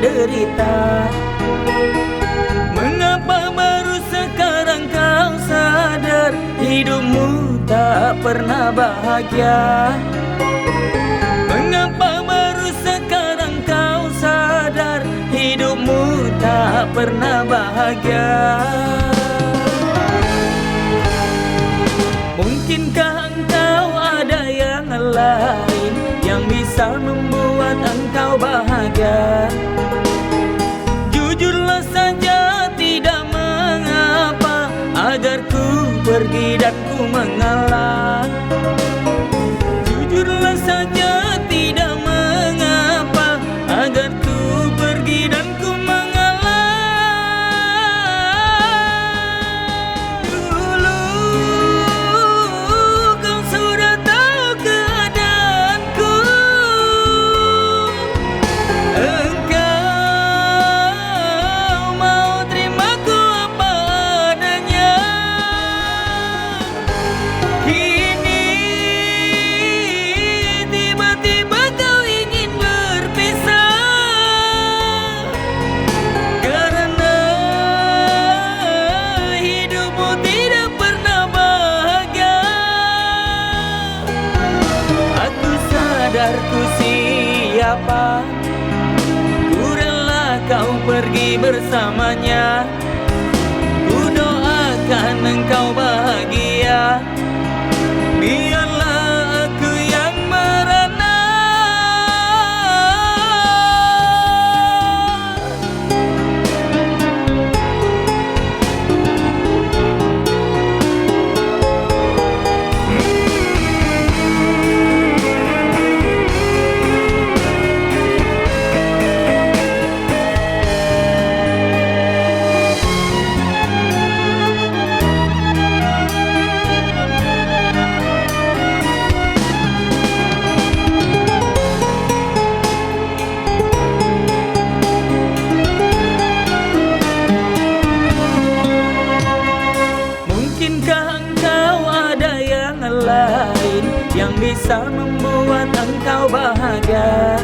derita. Mengapa baru sekarang kau sadar hidupmu tak pernah bahagia? Mengapa baru sekarang kau sadar hidupmu tak pernah bahagia? Mungkinkah engkau ada yang lain yang bisa membuat engkau bahagia? Jujurlah saja, tidak mengapa agar ku pergi dan ku mengalah. Jujurlah saja, tidak mengapa agar ku pergi dan ku mengalah. Dulu kau sudah tahu keadaanku, engkau mau terimaku apa adanya. Kini tiba-tiba kau ingin berpisah, karena hidupmu tidak pernah bahagia. Aku sadar ku siapa, ku rela kau pergi bersamanya. Ku doakan engkau bahagia, biarlah aku yang merana. Mungkinkah engkau ada yang lain yang bisa membuat engkau bahagia?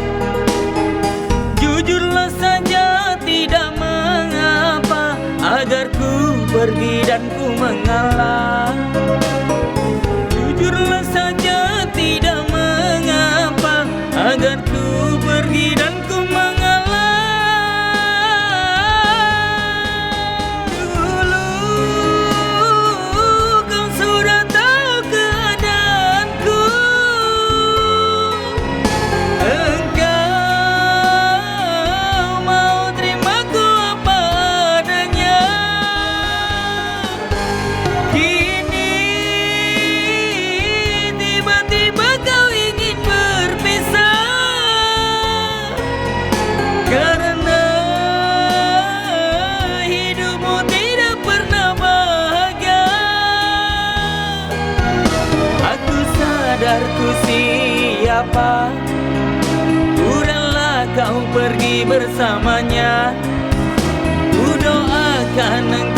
Jujurlah saja, tidak mengapa agar ku pergi dan ku mengalah. Jujurlah saja, tidak mengapa agar ku pergi dan ku mengalah. Dulu kau sudah tahu keadaanku, engkau mau terimaku apa adanya. Kini tiba-tiba kau ingin berpisah, karena hidupmu tidak pernah bahagia. Aku sadar ku siapa, ku rela kau pergi bersamanya. Ku doakan engkau